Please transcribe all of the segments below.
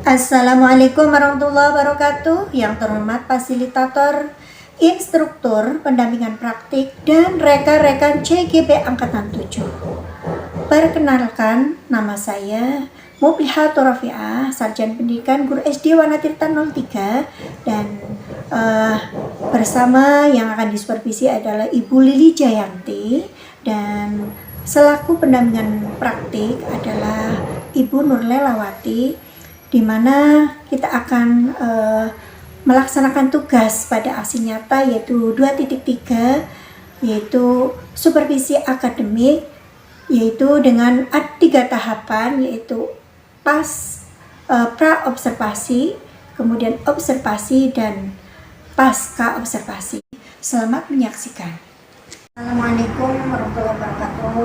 Assalamualaikum warahmatullahi wabarakatuh. Yang terhormat fasilitator, instruktur, pendampingan praktik, dan rekan-rekan CGP Angkatan 7. Perkenalkan, nama saya Mublihatur Rafi'ah, Sarjana Pendidikan Guru SD Wanatirta 03, dan bersama yang akan disupervisi adalah Ibu Lili Jayanti, dan selaku pendampingan praktik adalah Ibu Nurlelawati, di mana kita akan melaksanakan tugas pada aksi nyata yaitu 2.3, yaitu supervisi akademik, yaitu dengan 3 tahapan, yaitu pra-observasi, kemudian observasi, dan pasca observasi. Selamat menyaksikan. Assalamualaikum warahmatullahi wabarakatuh.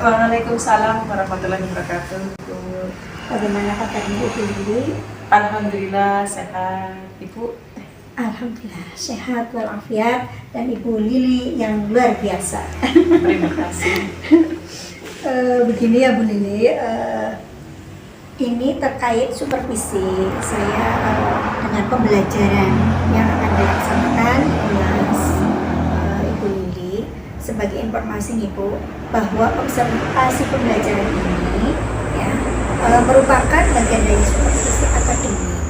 Waalaikumsalam warahmatullahi wabarakatuh. Bagaimana kabarnya Ibu Lili? Alhamdulillah sehat, Ibu. Alhamdulillah sehat walafiat, dan Ibu Lili yang luar biasa. Terima kasih. Begini ya Bu Lili, ini terkait supervisi saya dengan pembelajaran yang akan dilaksanakan kelas Ibu Lili. Sebagai informasi Ibu, bahwa observasi pembelajaran ini ya merupakan bagian dari supervisi akademik,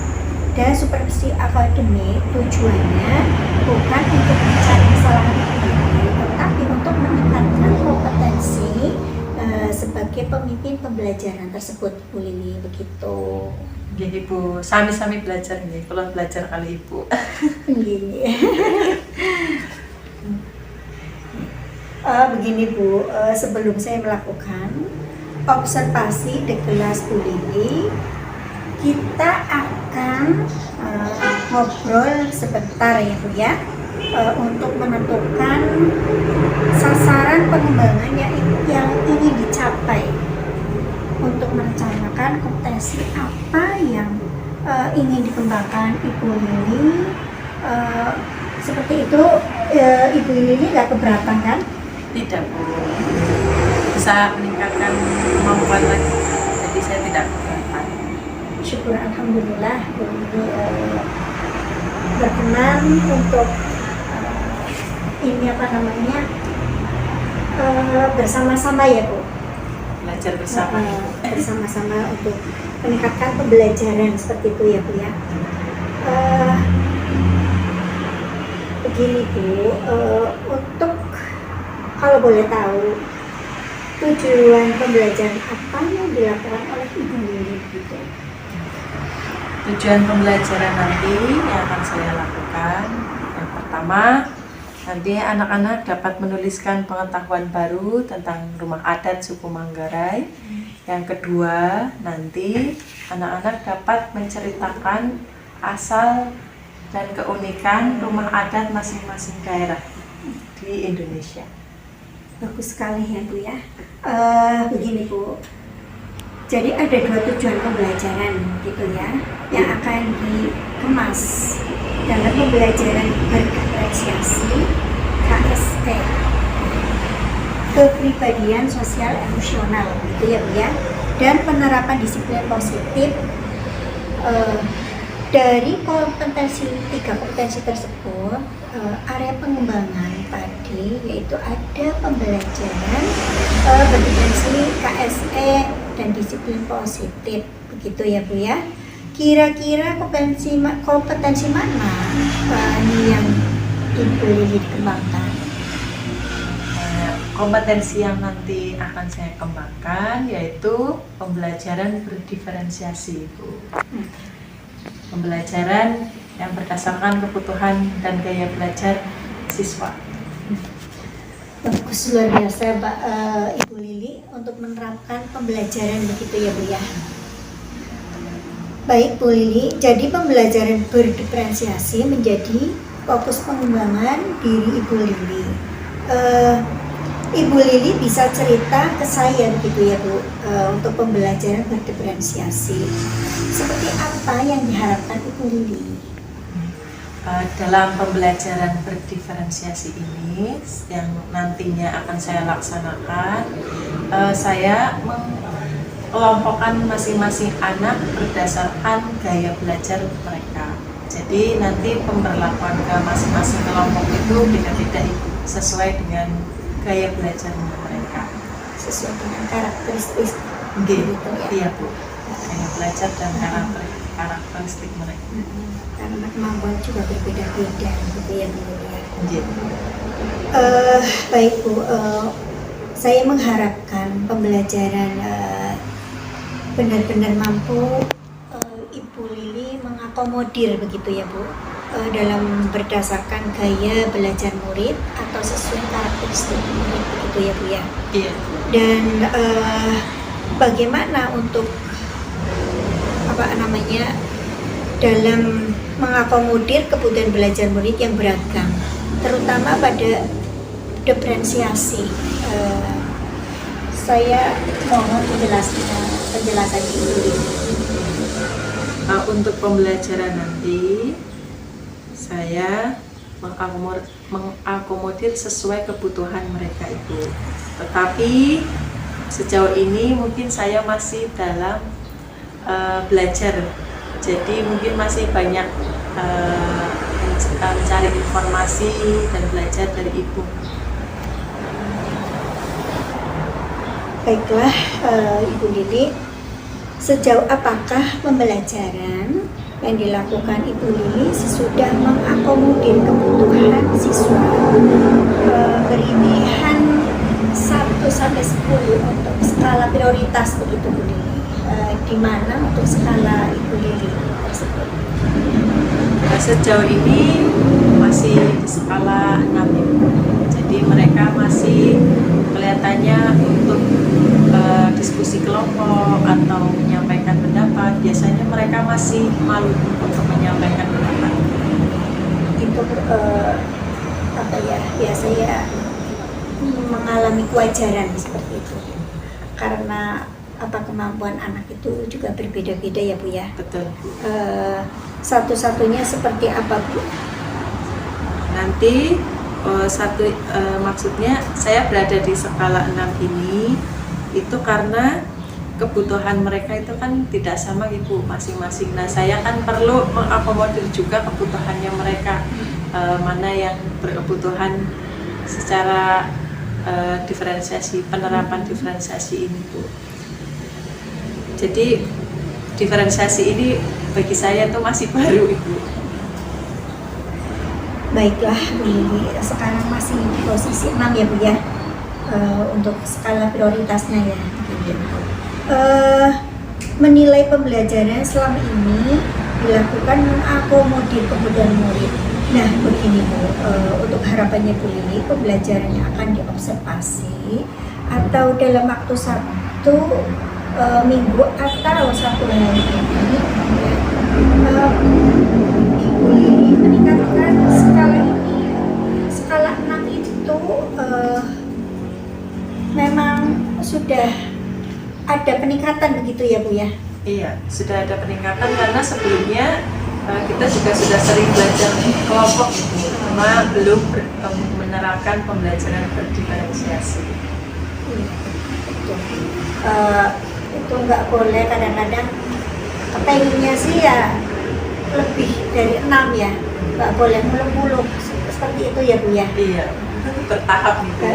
dan supervisi akademik tujuannya bukan untuk mencari kesalahan individu, tetapi untuk meningkatkan kompetensi sebagai pemimpin pembelajaran tersebut, Bu Lili, begitu. Gini Bu, sami-sami belajar nih, kalau belajar kali Ibu. Gini. Begini Bu, sebelum saya melakukan observasi di kelas Bu Lili, kita akan ngobrol sebentar ya Bu ya, untuk menentukan sasaran pengembangan yang ingin dicapai, untuk merencanakan kompetensi apa yang ingin dikembangkan Ibu Lili. Seperti itu, Ibu Lili nggak keberatan kan? Tidak Bu, bisa meningkatkan kemampuan lagi, jadi saya tidak keberatan. Syukur alhamdulillah Bu Lili berkenan untuk ini apa namanya, bersama-sama ya Bu, Belajar bersama. bersama-sama untuk meningkatkan pembelajaran seperti itu ya Bu ya. Begini Bu, untuk kalau boleh tahu tujuan pembelajaran apa yang dilakukan oleh Ibu Lili gitu? Tujuan pembelajaran nanti yang akan saya lakukan, yang pertama, nanti anak-anak dapat menuliskan pengetahuan baru tentang rumah adat suku Manggarai. Yang kedua, nanti anak-anak dapat menceritakan asal dan keunikan rumah adat masing-masing daerah di Indonesia. Bagus sekali ya Bu ya. Begini Bu, jadi ada 2 tujuan pembelajaran gitu ya, yang akan dikemas dalam pembelajaran berdiferensiasi KSE, kepribadian sosial emosional gitu ya Bu ya, dan penerapan disiplin positif. Dari kompetensi 3 kompetensi tersebut, area pengembangan tadi yaitu ada pembelajaran berdiferensi KSE dan disiplin positif, begitu ya Bu ya. Kira-kira kompetensi mana yang Ibu Lili dikembangkan? Kompetensi yang nanti akan saya kembangkan yaitu pembelajaran berdiferensiasi Bu. Pembelajaran yang berdasarkan kebutuhan dan gaya belajar siswa. Bagus, luar biasa Pak Ibu Lili untuk menerapkan pembelajaran begitu ya Bu ya. Baik Bu Lili, jadi pembelajaran berdiferensiasi menjadi fokus pengembangan diri Ibu Lili. Ibu Lili bisa cerita ke saya begitu ya Bu, untuk pembelajaran berdiferensiasi. Seperti apa yang diharapkan Ibu Lili? Dalam pembelajaran berdiferensiasi ini yang nantinya akan saya laksanakan, saya kelompokan masing-masing anak berdasarkan gaya belajar mereka. Jadi nanti pemberlakuan ke masing-masing kelompok itu beda-beda Ibu, sesuai dengan gaya belajarnya mereka. Sesuai dengan karakteristik Gitu, gitu ya. iya Bu. Gaya belajar dan karakteristik mereka. Karena kemampuan juga berbeda-beda gitu ya Bu ya. Gitu. Baik Bu, saya mengharapkan pembelajaran benar-benar mampu Ibu Lili mengakomodir begitu ya Bu, dalam berdasarkan gaya belajar murid atau sesuai karakteristik murid begitu ya Bu ya. Iya. Dan bagaimana untuk dalam mengakomodir kebutuhan belajar murid yang beragam, terutama pada diferensiasi. Saya mohon penjelasan Ibu. Untuk pembelajaran nanti saya mengakomodir sesuai kebutuhan mereka Ibu. Tetapi sejauh ini mungkin saya masih dalam belajar, jadi mungkin masih banyak mencari informasi dan belajar dari Ibu. Baiklah, Ibu Lili, sejauh apakah pembelajaran yang dilakukan Ibu Lili sesudah mengakomodir kebutuhan siswa? Beribihan 1-10 untuk skala prioritas begitu Bu Lili. Di mana untuk skala Ibu Lili tersebut? Sejauh ini masih di skala 6 Ibu. Jadi mereka masih kelihatannya untuk diskusi kelompok atau menyampaikan pendapat, biasanya mereka masih malu untuk menyampaikan pendapat. Itu biasanya mengalami kewajaran seperti itu, karena kemampuan anak itu juga berbeda-beda ya Bu ya. Betul Bu. Satu-satunya seperti apa Bu? Nanti maksudnya saya berada di skala 6 ini itu karena kebutuhan mereka itu kan tidak sama Ibu masing-masing. Nah saya kan perlu mengakomodir juga kebutuhannya mereka, mana yang berkebutuhan secara diferensiasi, penerapan diferensiasi ini Bu. Jadi diferensiasi ini bagi saya itu masih baru Ibu. Baiklah Bu Lili, sekarang masih di posisi 6 ya Bu ya, untuk skala prioritasnya ya. Menilai pembelajaran selama ini dilakukan mengakomodir kebutuhan murid. Nah begini Bu, untuk harapannya Bu Lili, pembelajarannya akan diobservasi atau dalam waktu 1 minggu atau 1 hari ini Ibu Lili meningkatkan skala ini. Skala 6 itu memang sudah ada peningkatan begitu ya Bu ya? Iya, sudah ada peningkatan karena sebelumnya kita juga sudah sering belajar kelompok cuma belum menerapkan pembelajaran berdiferensiasi. Itu nggak boleh, kadang-kadang kepenginnya sih ya lebih dari 6 ya, nggak boleh muluk-muluk seperti itu ya Bu ya? Iya, bertahap gitu.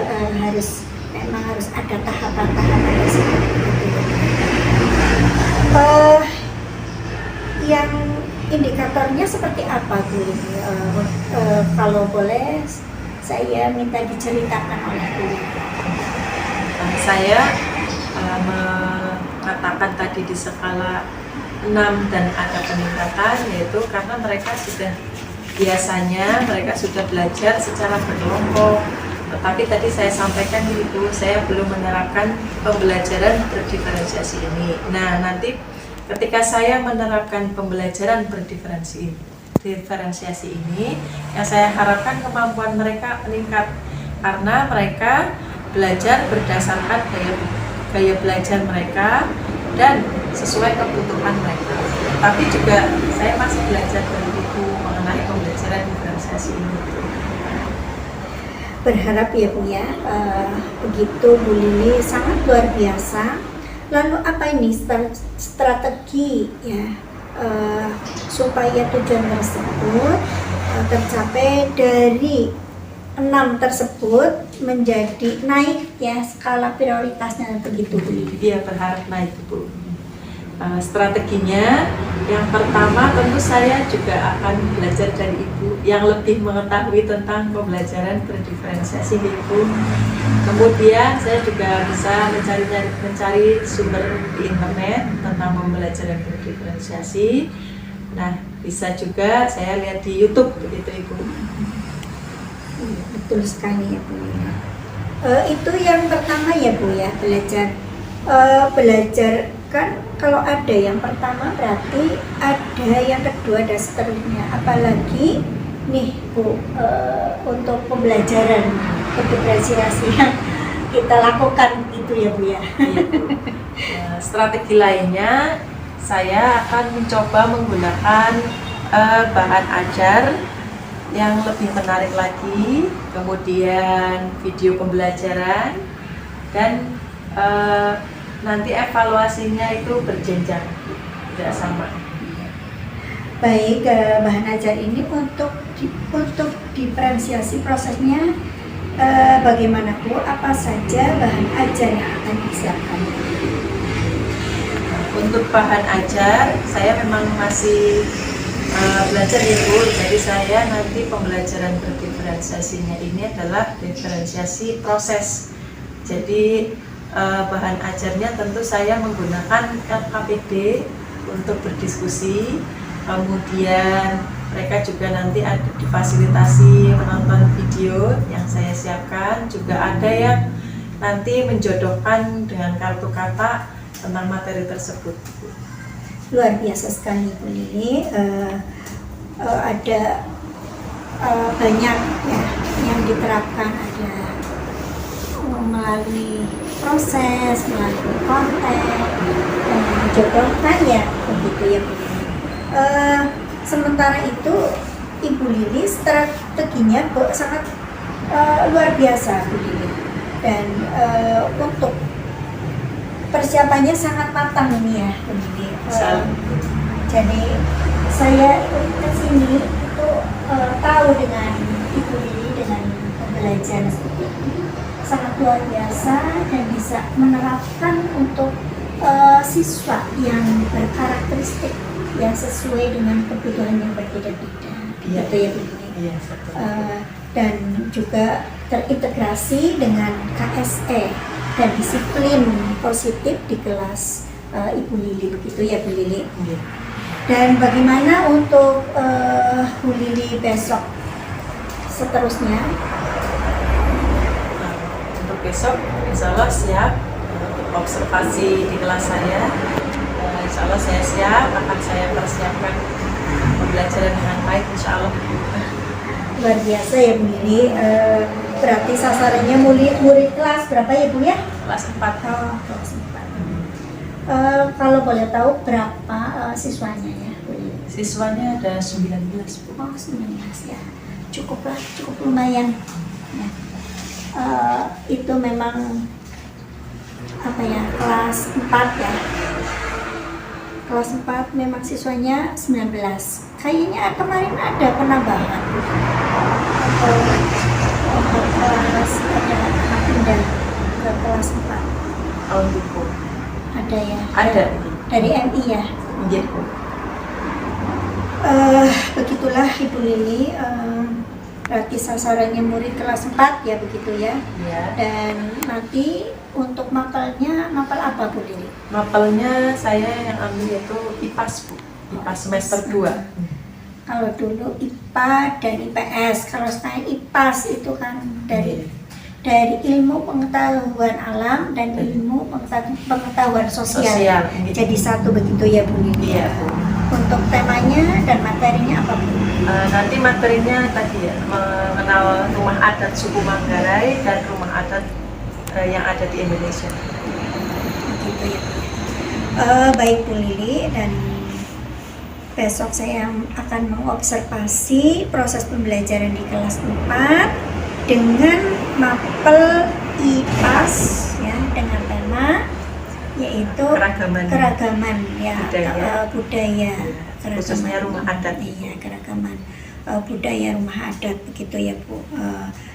Memang harus ada tahapan-tahapan seperti itu. Yang indikatornya seperti apa Bu ini? Kalau boleh saya minta diceritakan oleh Bu. Saya mengatakan tadi di skala 6 dan ada peningkatan, yaitu karena mereka biasanya sudah belajar secara berkelompok. Tetapi tadi saya sampaikan itu saya belum menerapkan pembelajaran berdiferensiasi ini. Nah nanti ketika saya menerapkan pembelajaran berdiferensiasi ini, yang saya harapkan kemampuan mereka meningkat karena mereka belajar berdasarkan gaya belajar mereka dan sesuai kebutuhan mereka. Tapi juga saya masih belajar dari Ibu mengenai pembelajaran diferensiasi ini. Berharap ya Bu ya, begitu Bu Lili sangat luar biasa Lalu apa ini strategi ya supaya tujuan tersebut tercapai dari 6 tersebut menjadi naik ya skala prioritasnya begitu Bu Lili? Dia berharap naik Bu. Strateginya yang pertama tentu saya juga akan belajar dari Ibu yang lebih mengetahui tentang pembelajaran berdiferensiasi Ibu. Kemudian saya juga bisa mencari sumber di internet tentang pembelajaran berdiferensiasi. Nah, bisa juga saya lihat di YouTube begitu Ibu. Betul sekali ya Bu. Itu yang pertama ya Bu ya, belajar kan kalau ada yang pertama berarti ada yang kedua dan seterusnya. Apalagi nih Bu, untuk pembelajaran berdiferensiasi yang kita lakukan gitu ya Bu ya. Iya, Bu. Strategi lainnya saya akan mencoba menggunakan bahan ajar yang lebih menarik lagi, kemudian video pembelajaran, dan nanti evaluasinya itu berjenjang, tidak sama. Baik, bahan ajar ini untuk diferensiasi prosesnya bagaimana Bu? Apa saja bahan ajar yang akan disiapkan? Untuk bahan ajar, saya memang masih belajar ya Bu, jadi saya nanti pembelajaran berdiferensiasinya ini adalah diferensiasi proses. Jadi bahan ajarnya tentu saya menggunakan LKPD untuk berdiskusi, kemudian mereka juga nanti ada difasilitasi menonton video yang saya siapkan, juga ada yang nanti menjodohkan dengan kartu kata tentang materi tersebut. Luar biasa sekali Bu Lili, ada banyak ya yang diterapkan, ada melalui proses, melalui konten, dan dijodohkan ya begitu ya Bu Lili. Sementara itu Ibu Lili strateginya sangat luar biasa Bu Lili, dan untuk persiapannya sangat matang ini ya Bu Lili. Jadi saya ke sini itu tahu dengan Ibu Lili dengan pembelajaran seperti ini sangat luar biasa dan bisa menerapkan untuk siswa yang berkarakteristik yang sesuai dengan kebutuhan yang berbeda-beda. Iya. Gitu ya Bu Lili. Iya, betul. Dan juga terintegrasi dengan KSE dan disiplin positif di kelas Ibu Lili begitu ya Bu Lili. Iya. Dan bagaimana untuk Bu Lili besok seterusnya? Untuk besok, insya Allah siap untuk observasi di kelas saya. Insya Allah saya siap, akan saya persiapkan pembelajaran dengan baik, insya Allah. Luar biasa ya Bu Lili. Berarti sasarannya murid kelas berapa ya Bu ya? Kelas 4. Oh, kelas 4. Kalau boleh tahu berapa siswanya ya Bu Lili? Siswanya ada 19 Bu. Oh, 19 ya. Cukup lumayan. Ya. Itu memang apa ya, kelas 4 ya. Kelas 4 memang siswanya 19. Kayaknya kemarin ada penambahan. Untuk kelas ada pindah ke kelas 4. Tahun Bu. Ada ya? Ada. Dari MI ya? Iya Bu. Begitulah Ibu Lili, berarti sasarannya murid kelas 4 ya begitu ya? Iya. Dan nanti untuk mapelnya, mapel apa Bu Lili? Mapelnya saya yang ambil yaitu IPAS Bu. IPAS semester 2. Kalau dulu IPA dan IPS, kalau sekarang IPAS itu kan dari ilmu pengetahuan alam dan ilmu pengetahuan sosial. Jadi satu begitu ya Bu Lili. Iya Bu. Untuk temanya dan materinya apa Bu? Nanti materinya tadi ya, mengenal rumah adat suku Manggarai dan rumah adat yang ada di Indonesia. Gitu ya. Baik Bu Lili, dan besok saya akan mengobservasi proses pembelajaran di kelas 4 dengan mapel IPAS ya, dengan tema yaitu keragaman ya budaya khususnya rumah adat. Iya, keragaman budaya rumah adat begitu ya Bu.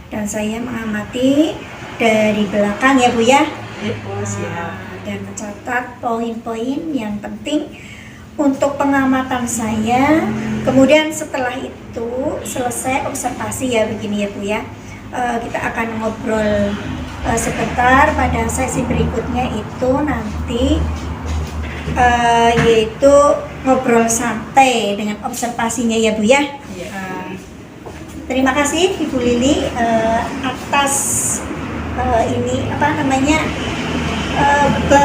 Dan saya mengamati dari belakang ya Bu ya. Iya Bu, siap. Dan mencatat poin-poin yang penting untuk pengamatan saya. Kemudian setelah itu selesai observasi ya begini ya Bu ya. Kita akan ngobrol sebentar pada sesi berikutnya itu nanti yaitu ngobrol santai dengan observasinya ya Bu ya. Terima kasih Ibu Lili atas ini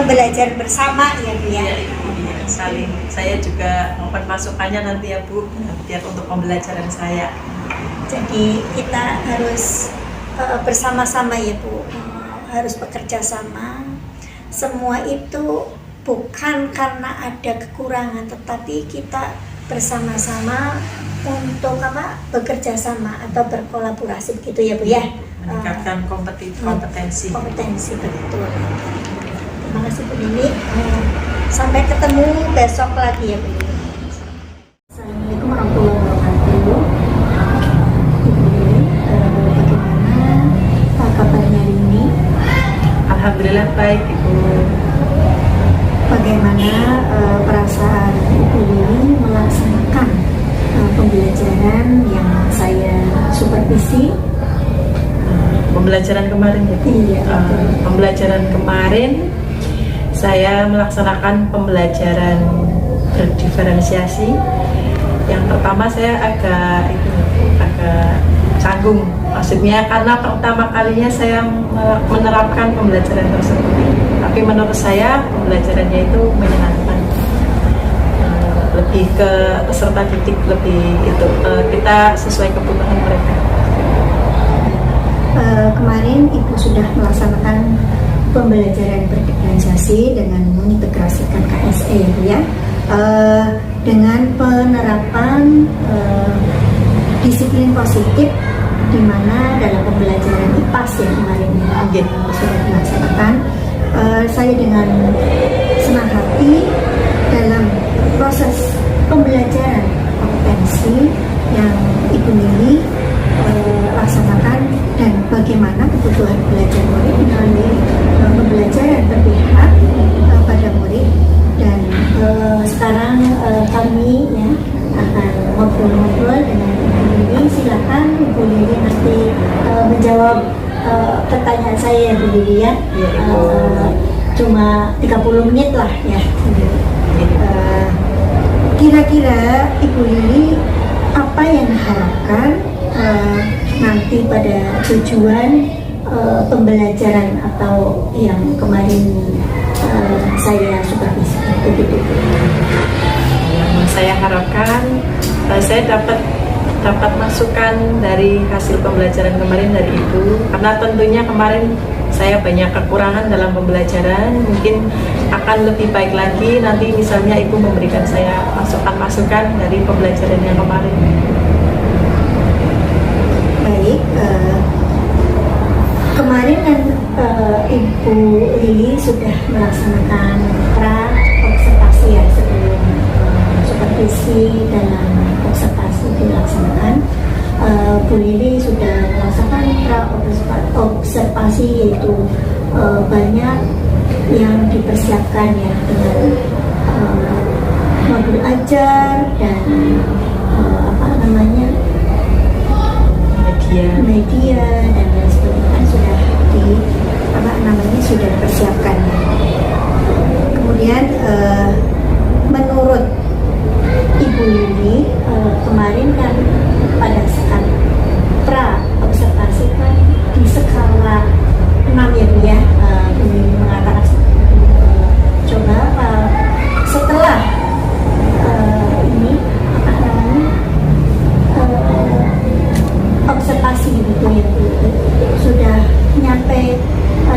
belajar bersama ya Bu ya. Iya, saling. Saya juga mohon masukannya nanti ya Bu, biar untuk pembelajaran saya. Jadi kita harus bersama-sama ya Bu, harus bekerja sama. Semua itu bukan karena ada kekurangan, tetapi kita bersama-sama untuk bekerja sama atau berkolaborasi begitu ya Bu ya. Meningkatkan kompetensi. Betul. Terima kasih Bu Lili. Sampai ketemu besok lagi ya Bu Lili. Assalamualaikum warahmatullahi wabarakatuh. Ibu Lili, bagaimana kabarnya hari ini? Alhamdulillah baik Ibu. Bagaimana perasaan Ibu Lili melaksanakan pembelajaran yang saya supervisi? Pembelajaran kemarin ya? Iya. Pembelajaran kemarin saya melaksanakan pembelajaran berdiferensiasi. Yang pertama saya agak canggung, maksudnya karena pertama kalinya saya menerapkan pembelajaran tersebut. Tapi menurut saya pembelajarannya itu menyenangkan. Lebih ke peserta didik, kita sesuai kebutuhan mereka. Kemarin Ibu sudah melaksanakan pembelajaran berdiferensiasi dengan mengintegrasikan KSE ya, dengan penerapan disiplin positif, di mana dalam pembelajaran IPAS yang kemarin sudah dilaksanakan, saya dengan senang hati dalam proses pembelajaran kompetensi yang Ibu Lili laksanakan dan bagaimana kebutuhan belajar murid melalui pembelajaran berpihak pada murid. Dan sekarang kami ya akan ngobrol-ngobrol dengan Ibu Lili. Silakan Ibu Lili nanti menjawab pertanyaan saya Ibu Lili ya. Cuma 30 menit lah ya. Kira-kira Ibu Lili apa yang diharapkan nanti pada tujuan pembelajaran atau yang kemarin saya supervisi begitu. Yang saya harapkan saya dapat masukan dari hasil pembelajaran kemarin dari Ibu, karena tentunya kemarin saya banyak kekurangan dalam pembelajaran, mungkin akan lebih baik lagi nanti misalnya Ibu memberikan saya masukan dari pembelajaran yang kemarin. Baik, kemarin kan Ibu Lili sudah melaksanakan pra-observasi ya sebelum supervisi dalam observasi dilaksanakan. Bu Lili sudah melaksanakan pra-observasi, yaitu banyak yang dipersiapkan ya dengan modul ajar dan media dan lain sebagainya kan sudah dipersiapkan. Kemudian menurut Ibu Lili kemarin kan pada saat pra observasi kan di skala 6 ya Bu ya, Bu Lili mengatakan coba setelah observasi gitu ya Bu, sudah nyampe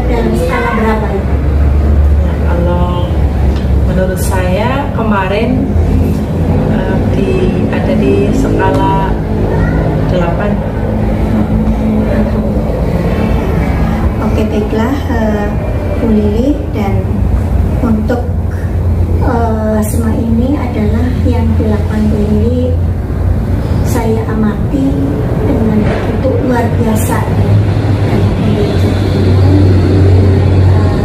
dalam skala berapa ya? Kalau menurut saya kemarin ada di skala 8. Oke, baiklah Bu Lili, dan mohon biasa ya. Dan pembelajarannya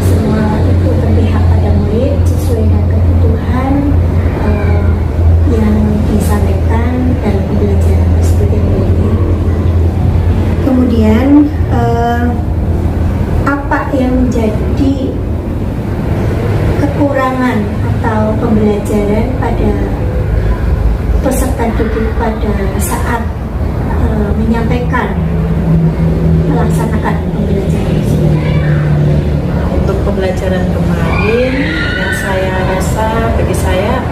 semua itu berpihak pada murid sesuai dengan kebutuhan yang disampaikan dalam pembelajaran tersebut ini. Kemudian apa yang menjadi kekurangan atau pembelajaran pada peserta didik pada saat menyampaikan melaksanakan pembelajaran tersebut? Untuk pembelajaran kemarin yang saya rasa bagi saya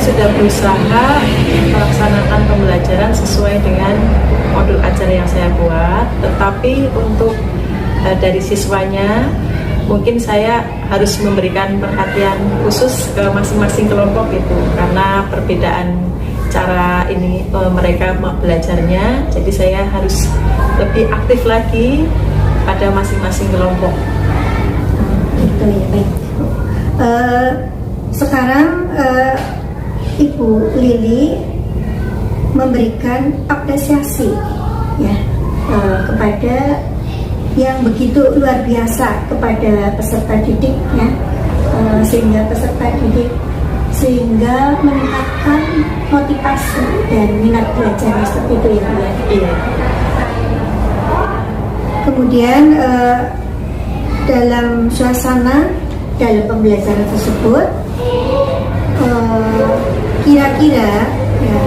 sudah berusaha melaksanakan pembelajaran sesuai dengan modul ajar yang saya buat, tetapi untuk dari siswanya mungkin saya harus memberikan perhatian khusus ke masing-masing kelompok itu karena perbedaan cara ini mereka belajarnya, jadi saya harus lebih aktif lagi pada masing-masing kelompok. Itu ya, baik. Sekarang Ibu Lili memberikan apresiasi ya kepada yang begitu luar biasa kepada peserta didik ya, sehingga meningkatkan motivasi dan minat belajar seperti itu ya Bu ya. Iya. Kemudian dalam suasana dalam pembelajaran tersebut kira-kira ya,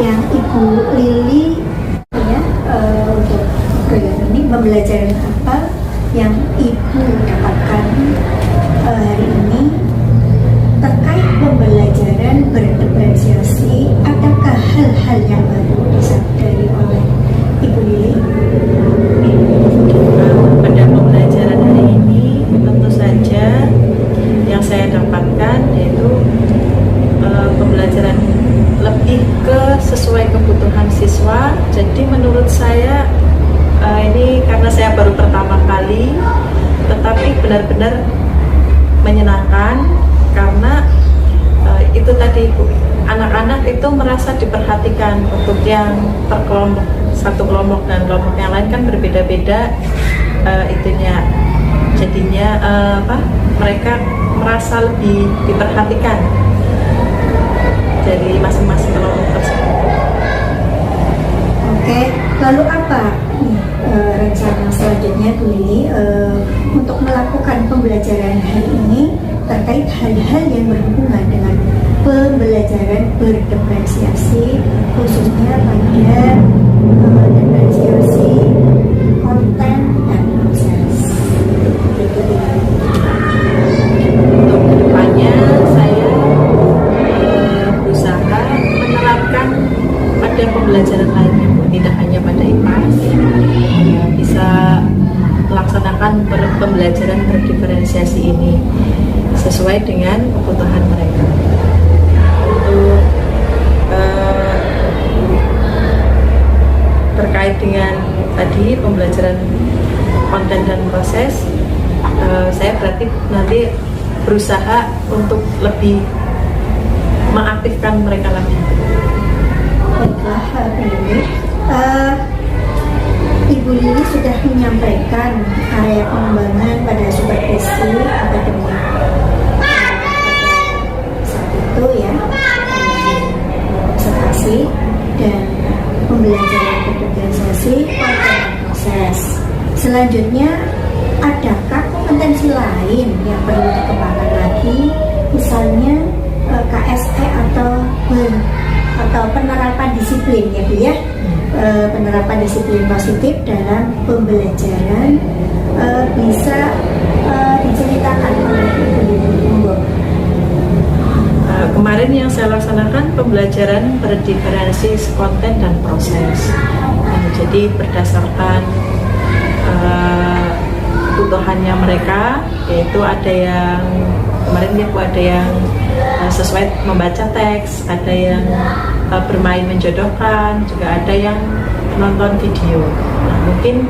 yang Ibu Lili ya untuk program ini pembelajaran apa yang Ibu dapatkan hari ini terkait pembelajaran berdiferensiasi? Adakah hal-hal yang baru disadari oleh Ibu Lili? Pada pembelajaran hari ini tentu saja yang saya dapatkan yaitu pembelajaran lebih ke sesuai kebutuhan siswa. Jadi menurut saya ini karena saya baru pertama kali, tetapi benar-benar menyenangkan karena itu tadi anak-anak itu merasa diperhatikan. Untuk yang per kelompok, satu kelompok dan kelompok yang lain kan berbeda-beda itunya, jadinya mereka merasa lebih diperhatikan dari masing-masing kelompok tersebut. Oke, lalu apa rencana selanjutnya Bu Lili untuk melakukan pembelajaran hari ini terkait hal-hal yang berhubungan dengan pembelajaran berdiferensiasi, khususnya pada diferensiasi konten dan proses. Untuk kedepannya saya berusaha menerapkan pada pembelajaran lainnya, tidak hanya pada IPA, bisa melaksanakan pembelajaran berdiferensiasi ini sesuai dengan kebutuhan mereka. Untuk terkait dengan tadi pembelajaran konten dan proses, saya berarti nanti berusaha untuk lebih mengaktifkan mereka lagi. Baiklah, Bu Lili. Ibu Lili sudah menyampaikan area pengembangan pada supervisi akademik saat itu ya, observasi dan pembelajaran berdiferensiasi konten dan proses. Selanjutnya, adakah kompetensi lain yang perlu dikembangkan lagi, misalnya KSE atau penerapan disiplin ya Bu ya, penerapan disiplin positif dalam pembelajaran, bisa diceritakan oleh Ibu Lili? Kemarin yang saya laksanakan pembelajaran berdiferensiasi konten dan proses. Jadi berdasarkan kebutuhannya mereka, yaitu ada yang kemarin ya Bu, ada yang sesuai membaca teks, ada yang bermain menjodohkan, juga ada yang nonton video. Nah, mungkin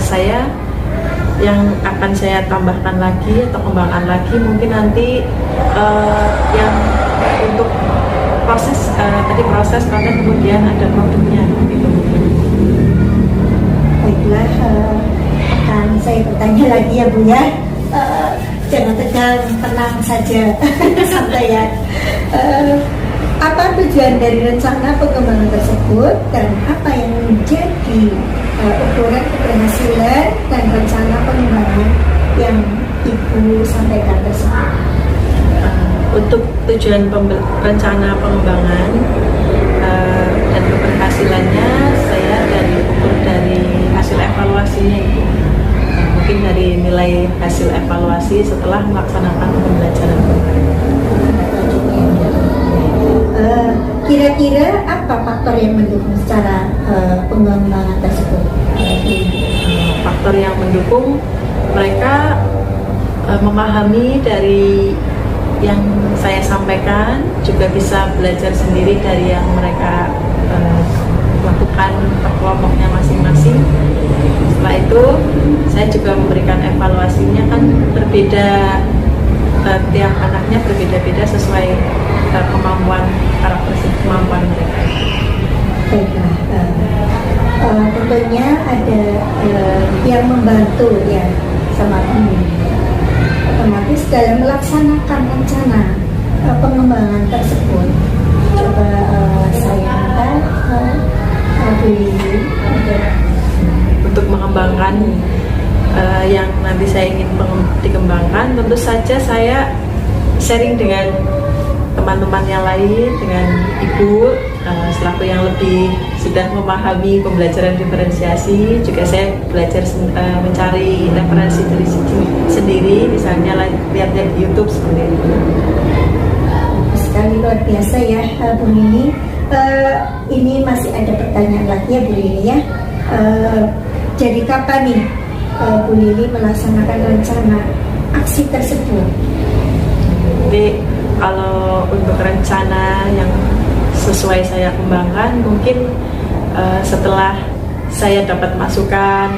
saya yang akan saya tambahkan lagi atau kembangkan lagi mungkin nanti yang untuk proses tadi proses konten, kemudian ada produknya gitu. baiklah, akan saya bertanya lagi ya Bu ya. Jangan tegang, tenang saja, santai ya. Apa tujuan dari rencana pengembangan tersebut dan apa yang menjadi ukuran keberhasilan dan rencana pengembangan yang Ibu sampaikan tersebut? Untuk tujuan rencana pengembangan dan keberhasilannya, saya dari ukur dari hasil evaluasinya Ibu. Mungkin dari nilai hasil evaluasi setelah melaksanakan pembelajaran kemarin. Kira-kira apa faktor yang mendukung secara pengembangan tersebut? Faktor yang mendukung mereka memahami dari yang saya sampaikan, juga bisa belajar sendiri dari yang mereka lakukan per kelompoknya masing-masing. Setelah itu saya juga memberikan evaluasinya, kan berbeda, tiap anaknya berbeda-beda sesuai kemampuan karakteristik kemampuan mereka. Baiklah, tentunya ada yang membantu ya sama ini. Otomatis dalam melaksanakan rencana pengembangan tersebut, coba saya minta untuk mengembangkan yang nanti saya ingin dikembangkan, tentu saja saya sharing dengan teman-teman yang lain, dengan Ibu selaku yang lebih sudah memahami pembelajaran diferensiasi. Juga saya belajar mencari referensi dari sendiri, misalnya lihat-lihat di YouTube seperti itu. Sekali luar biasa ya Bu Lili. Ini masih ada pertanyaan lagi ya Bu Lili ya. Jadi kapan nih Bu Lili melaksanakan rencana aksi tersebut? Jadi kalau untuk rencana yang sesuai saya kembangkan, mungkin setelah saya dapat masukan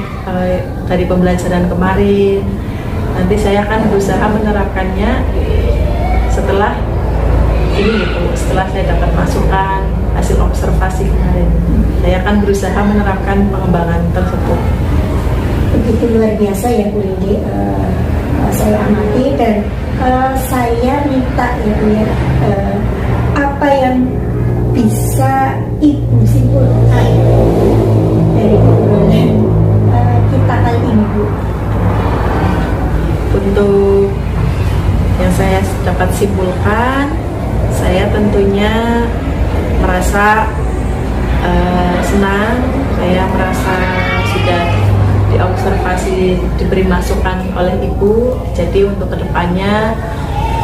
dari pembelajaran kemarin, nanti saya akan berusaha menerapkannya setelah ini gitu. Setelah saya dapat masukan hasil observasi kemarin, saya akan berusaha menerapkan pengembangan tersebut. Begitu luar biasa ya Bu Lili. Saya amati dan saya minta ya Bu ya, apa yang bisa Ibu simpulkan dari obrolan kita kali ini Bu? Untuk yang saya dapat simpulkan, saya tentunya merasa senang, saya merasa sudah diobservasi, diberi masukan oleh Ibu. Jadi untuk kedepannya,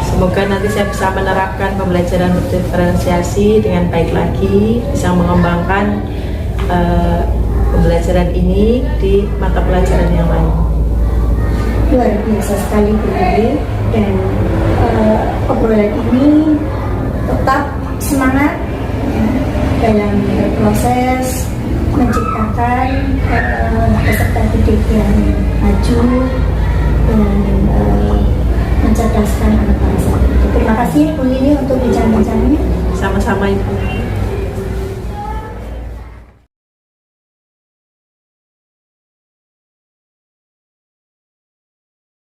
semoga nanti saya bisa menerapkan pembelajaran diferensiasi dengan baik lagi, bisa mengembangkan pembelajaran ini di mata pelajaran yang lain. Luar biasa sekali Bu Lili, dan obrolan ini tetap semangat ya, dalam berproses menciptakan peserta didik yang maju dan mencerdaskan anak bangsa. Terima kasih Bu Lili untuk bincang-bincangnya. Sama-sama Ibu.